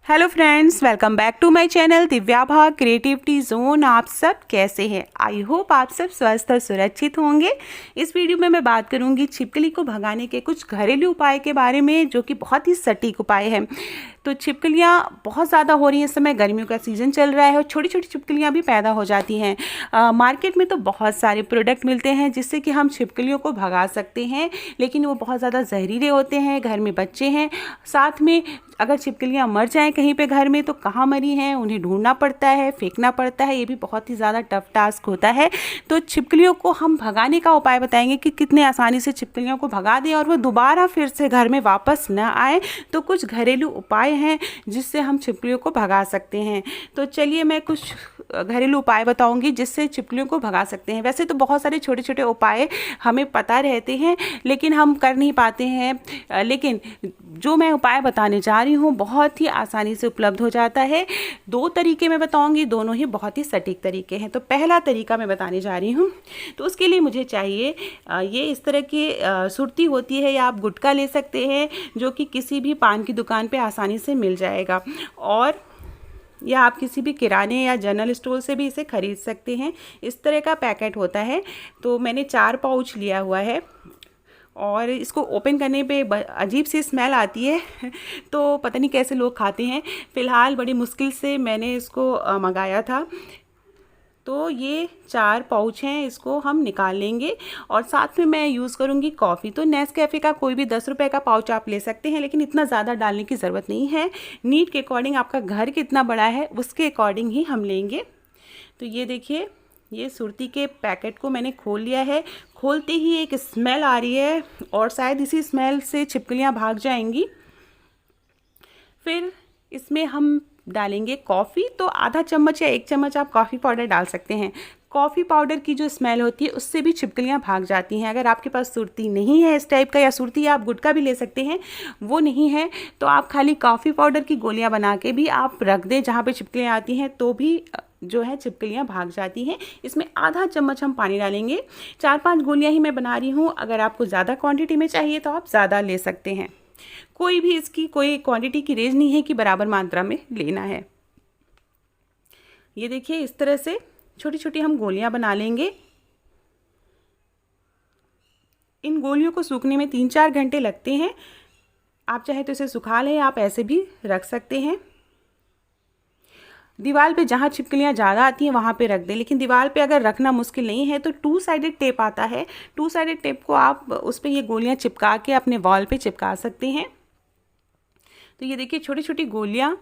Hello friends, welcome back to my channel Divya Bhag creativity zone. आप सब कैसे हैं? आई होप आप सब स्वस्थ और सुरक्षित होंगे। इस वीडियो में मैं बात करूंगी छिपकली को भगाने के कुछ घरेलू उपाय के बारे में, जो कि बहुत ही सटीक उपाय है। तो छिपकलियाँ बहुत ज़्यादा हो रही हैं इस समय, गर्मियों का सीज़न चल रहा है और छोटी छोटी छिपकलियाँ भी पैदा हो जाती हैं। मार्केट में तो बहुत सारे प्रोडक्ट मिलते हैं जिससे कि हम छिपकलियों को भगा सकते हैं, लेकिन वो बहुत ज़्यादा जहरीले होते हैं। घर में बच्चे हैं, साथ में अगर छिपकलियाँ मर जाएं कहीं पे घर में तो कहाँ मरी हैं उन्हें ढूंढना पड़ता है, फेंकना पड़ता है। ये भी बहुत ही ज़्यादा टफ टास्क होता है। तो छिपकलियों को हम भगाने का उपाय बताएंगे कि कितने आसानी से छिपकलियों को भगा दें और वो दोबारा फिर से घर में वापस न आए। तो कुछ घरेलू उपाय हैं जिससे हम छिपकलियों को भगा सकते हैं। तो चलिए मैं कुछ घरेलू उपाय बताऊंगी जिससे छिपकलियों को भगा सकते हैं। वैसे तो बहुत सारे छोटे छोटे उपाय हमें पता रहते हैं लेकिन हम कर नहीं पाते हैं, लेकिन जो मैं उपाय बताने जा रही हूँ बहुत ही आसानी से उपलब्ध हो जाता है। 2 तरीके मैं बताऊंगी, दोनों ही बहुत ही सटीक तरीके हैं। तो पहला तरीका मैं बताने जा रही हूँ। तो उसके लिए मुझे चाहिए ये इस तरह की सुरती होती है, या आप गुटखा ले सकते हैं जो कि किसी भी पान की दुकान पे आसानी से मिल जाएगा, और या आप किसी भी किराने या जनरल स्टोर से भी इसे खरीद सकते हैं। इस तरह का पैकेट होता है। तो मैंने 4 पाउच लिया हुआ है और इसको ओपन करने पे अजीब सी स्मेल आती है तो पता नहीं कैसे लोग खाते हैं। फ़िलहाल बड़ी मुश्किल से मैंने इसको मंगाया था। तो ये 4 पाउच हैं, इसको हम निकाल लेंगे। और साथ में मैं यूज़ करूँगी कॉफ़ी। तो नेस्कैफ़े का कोई भी 10 रुपये का पाउच आप ले सकते हैं, लेकिन इतना ज़्यादा डालने की ज़रूरत नहीं है। नीड के अकॉर्डिंग, आपका घर कितना बड़ा है उसके अकॉर्डिंग ही हम लेंगे। तो ये देखिए, ये सुरती के पैकेट को मैंने खोल लिया है। खोलते ही एक स्मेल आ रही है और शायद इसी स्मेल से छिपकलियाँ भाग जाएंगी। फिर इसमें हम डालेंगे कॉफ़ी। तो आधा चम्मच या 1 चम्मच आप कॉफ़ी पाउडर डाल सकते हैं। कॉफ़ी पाउडर की जो स्मेल होती है उससे भी छिपकलियाँ भाग जाती हैं। अगर आपके पास सुरती नहीं है इस टाइप का, या सुरती आप गुटखा भी ले सकते हैं, वो नहीं है तो आप खाली कॉफ़ी पाउडर की गोलियाँ बना के भी आप रख दें जहाँ पे छिपकलियाँ आती हैं, तो भी जो है छिपकलियाँ भाग जाती हैं। इसमें आधा चम्मच हम पानी डालेंगे। 4-5 गोलियाँ ही मैं बना रही हूँ। अगर आपको ज़्यादा क्वांटिटी में चाहिए तो आप ज़्यादा ले सकते हैं। कोई भी इसकी कोई क्वांटिटी की रेंज नहीं है कि बराबर मात्रा में लेना है। ये देखिए, इस तरह से छोटी छोटी हम गोलियां बना लेंगे। इन गोलियों को सूखने में 3-4 घंटे लगते हैं। आप चाहे तो इसे सुखा लें, आप ऐसे भी रख सकते हैं। दीवार पे जहाँ छिपकलियाँ ज़्यादा आती हैं वहाँ पे रख दें, लेकिन दीवार पे अगर रखना मुश्किल नहीं है तो 2 साइडेड टेप आता है। 2 साइडेड टेप को आप उस पर ये गोलियाँ चिपका के अपने वॉल पे चिपका सकते हैं। तो ये देखिए, छोटी छोटी गोलियाँ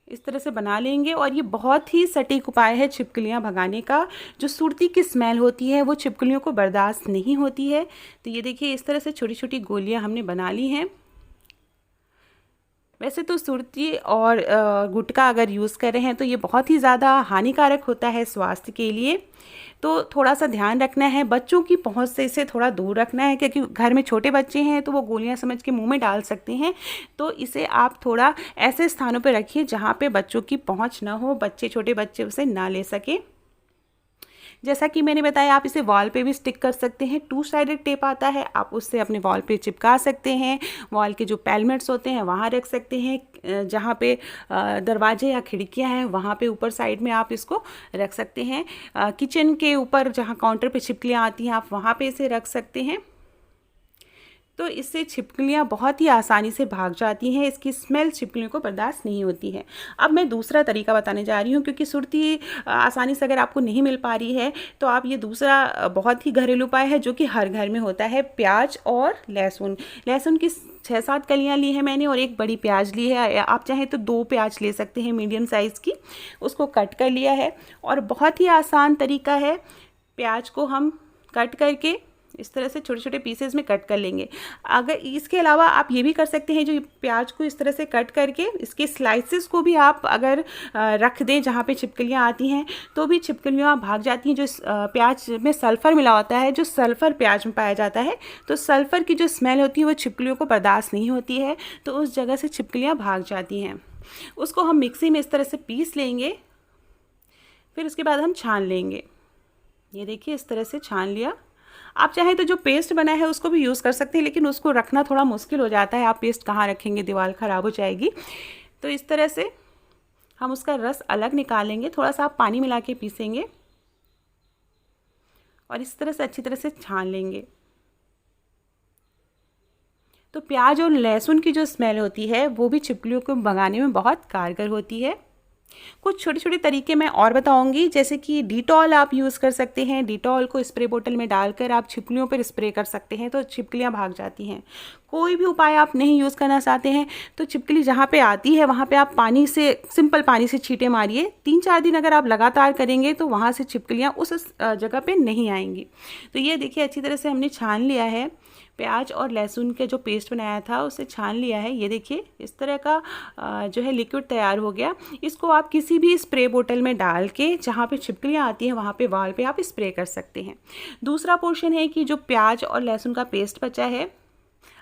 इस तरह से बना लेंगे। और ये बहुत ही सटीक उपाय है छिपकलियाँ भगाने का। जो सुरती की स्मेल होती है वो छिपकलियों को बर्दाश्त नहीं होती है। तो ये देखिए, इस तरह से छोटी छोटी गोलियाँ हमने बना ली हैं। वैसे तो सुरती और गुटखा अगर यूज़ कर रहे हैं तो ये बहुत ही ज़्यादा हानिकारक होता है स्वास्थ्य के लिए। तो थोड़ा सा ध्यान रखना है, बच्चों की पहुंच से इसे थोड़ा दूर रखना है, क्योंकि घर में छोटे बच्चे हैं तो वो गोलियां समझ के मुंह में डाल सकते हैं। तो इसे आप थोड़ा ऐसे स्थानों पर रखिए जहाँ पे बच्चों की पहुंच ना हो, छोटे बच्चे उसे ना ले सकें। जैसा कि मैंने बताया, आप इसे वॉल पे भी स्टिक कर सकते हैं। 2 साइडेड टेप आता है, आप उससे अपने वॉल पे चिपका सकते हैं। वॉल के जो पैलमेट्स होते हैं वहाँ रख सकते हैं। जहाँ पे दरवाजे या खिड़कियाँ हैं वहाँ पे ऊपर साइड में आप इसको रख सकते हैं। किचन के ऊपर जहाँ काउंटर पे छिपकलियाँ आती हैं आप वहाँ पे इसे रख सकते हैं। तो इससे छिपकलियाँ बहुत ही आसानी से भाग जाती हैं। इसकी स्मेल छिपकलियों को बर्दाश्त नहीं होती है। अब मैं दूसरा तरीका बताने जा रही हूँ, क्योंकि सुरती आसानी से अगर आपको नहीं मिल पा रही है तो आप ये दूसरा बहुत ही घरेलू उपाय है जो कि हर घर में होता है। प्याज और लहसुन। लहसुन की 6-7 कलियाँ ली है मैंने और एक बड़ी प्याज ली है। आप चाहें तो 2 प्याज ले सकते हैं मीडियम साइज़ की। उसको कट कर लिया है और बहुत ही आसान तरीका है। प्याज को हम कट करके इस तरह से छोटे छोटे पीसेस में कट कर लेंगे। अगर इसके अलावा आप ये भी कर सकते हैं, जो प्याज को इस तरह से कट करके इसके स्लाइसेस को भी आप अगर रख दें जहाँ पे छिपकलियाँ आती हैं तो भी छिपकलियाँ भाग जाती हैं। जो प्याज में सल्फ़र मिला होता है, जो सल्फ़र प्याज में पाया जाता है, तो सल्फ़र की जो स्मेल होती है वो छिपकलियों को बर्दाश्त नहीं होती है, तो उस जगह से छिपकलियाँ भाग जाती हैं। उसको हम मिक्सी में इस तरह से पीस लेंगे। फिर उसके बाद हम छान लेंगे। ये देखिए, इस तरह से छान लिया। आप चाहें तो जो पेस्ट बना है उसको भी यूज़ कर सकते हैं, लेकिन उसको रखना थोड़ा मुश्किल हो जाता है। आप पेस्ट कहाँ रखेंगे, दीवार ख़राब हो जाएगी। तो इस तरह से हम उसका रस अलग निकालेंगे, थोड़ा सा आप पानी मिला के पीसेंगे और इस तरह से अच्छी तरह से छान लेंगे। तो प्याज और लहसुन की जो स्मेल होती है वो भी छिपकलियों को भगाने में बहुत कारगर होती है। कुछ छोटे छोटे तरीके मैं और बताऊंगी, जैसे कि डिटॉल आप यूज़ कर सकते हैं। डिटॉल को स्प्रे बोतल में डालकर आप छिपकलियों पर स्प्रे कर सकते हैं, तो छिपकलियां भाग जाती हैं। कोई भी उपाय आप नहीं यूज़ करना चाहते हैं तो छिपकली जहाँ पे आती है वहाँ पे आप पानी से, सिंपल पानी से छींटे मारिए। 3-4 दिन अगर आप लगातार करेंगे तो वहाँ से छिपकलियाँ उस जगह पे नहीं आएंगी। तो ये देखिए अच्छी तरह से हमने छान लिया है। प्याज और लहसुन के जो पेस्ट बनाया था उसे छान लिया है। ये देखिए इस तरह का जो है लिक्विड तैयार हो गया। इसको आप किसी भी स्प्रे बोतल में डाल के जहाँ पे छिपकलियाँ आती हैं वहाँ पे वाल पे आप स्प्रे कर सकते हैं। दूसरा पोर्शन है कि जो प्याज और लहसुन का पेस्ट बचा है,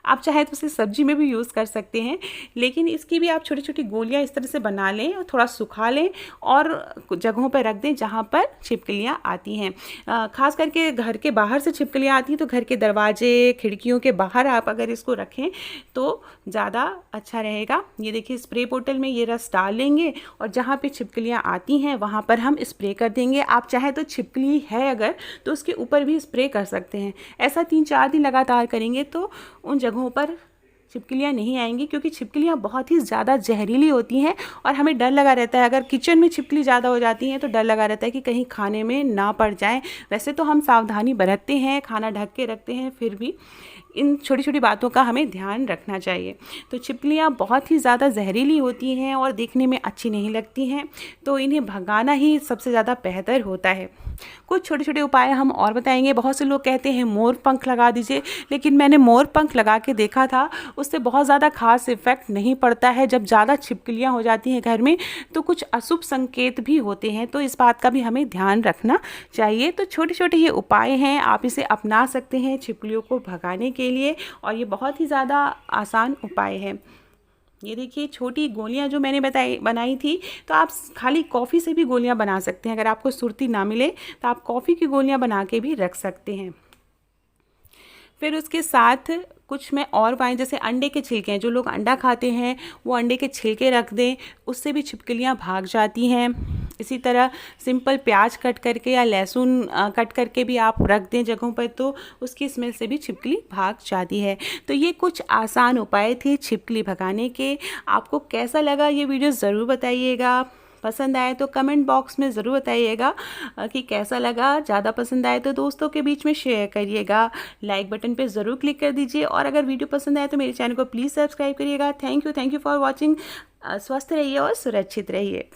आप चाहे तो उसे सब्जी में भी यूज़ कर सकते हैं, लेकिन इसकी भी आप छोटी छोटी गोलियां इस तरह से बना लें और थोड़ा सुखा लें और जगहों पर रख दें जहां पर छिपकलियां आती हैं। ख़ास करके घर के बाहर से छिपकलियां आती हैं तो घर के दरवाजे खिड़कियों के बाहर आप अगर इसको रखें तो ज़्यादा अच्छा रहेगा। ये देखिए स्प्रे बोतल में ये रस डाल लेंगे और जहाँ पर छिपकलियाँ आती हैं वहाँ पर हम स्प्रे कर देंगे। आप चाहे तो छिपकली है अगर तो उसके ऊपर भी स्प्रे कर सकते हैं। ऐसा 3-4 दिन लगातार करेंगे तो उन जगहों पर छिपकलियाँ नहीं आएंगी, क्योंकि छिपकलियाँ बहुत ही ज़्यादा जहरीली होती हैं और हमें डर लगा रहता है। अगर किचन में छिपकली ज़्यादा हो जाती हैं तो डर लगा रहता है कि कहीं खाने में ना पड़ जाए। वैसे तो हम सावधानी बरतते हैं, खाना ढक के रखते हैं, फिर भी इन छोटी छोटी बातों का हमें ध्यान रखना चाहिए। तो छिपकलियाँ बहुत ही ज़्यादा जहरीली होती हैं और देखने में अच्छी नहीं लगती हैं, तो इन्हें भगाना ही सबसे ज़्यादा बेहतर होता है। कुछ छोटे छोटे उपाय हम और बताएंगे। बहुत से लोग कहते हैं मोर पंख लगा दीजिए, लेकिन मैंने मोर पंख लगा के देखा था, उससे बहुत ज़्यादा खास इफेक्ट नहीं पड़ता है। जब ज़्यादा छिपकलियाँ हो जाती हैं घर में तो कुछ अशुभ संकेत भी होते हैं, तो इस बात का भी हमें ध्यान रखना चाहिए। तो छोटे छोटे ये उपाय हैं, आप इसे अपना सकते हैं छिपकलियों को भगाने के लिए और ये बहुत ही ज़्यादा आसान उपाय है। ये देखिए छोटी गोलियां जो मैंने बनाई थी, तो आप खाली कॉफ़ी से भी गोलियां बना सकते हैं। अगर आपको सुर्ती ना मिले तो आप कॉफ़ी की गोलियां बना के भी रख सकते हैं। फिर उसके साथ कुछ मैं और पाएँ, जैसे अंडे के छिलके हैं, जो लोग अंडा खाते हैं वो अंडे के छिलके रख दें, उससे भी छिपकलियाँ भाग जाती हैं। इसी तरह सिंपल प्याज कट करके या लहसुन कट करके भी आप रख दें जगहों पर, तो उसकी स्मेल से भी छिपकली भाग जाती है। तो ये कुछ आसान उपाय थे छिपकली भगाने के। आपको कैसा लगा ये वीडियो ज़रूर बताइएगा। पसंद आए तो कमेंट बॉक्स में ज़रूर बताइएगा कि कैसा लगा। ज़्यादा पसंद आए तो दोस्तों के बीच में शेयर करिएगा। लाइक बटन पे ज़रूर क्लिक कर दीजिए और अगर वीडियो पसंद आए तो मेरे चैनल को प्लीज़ सब्सक्राइब करिएगा। Thank you for watching. स्वस्थ रहिए और सुरक्षित रहिए।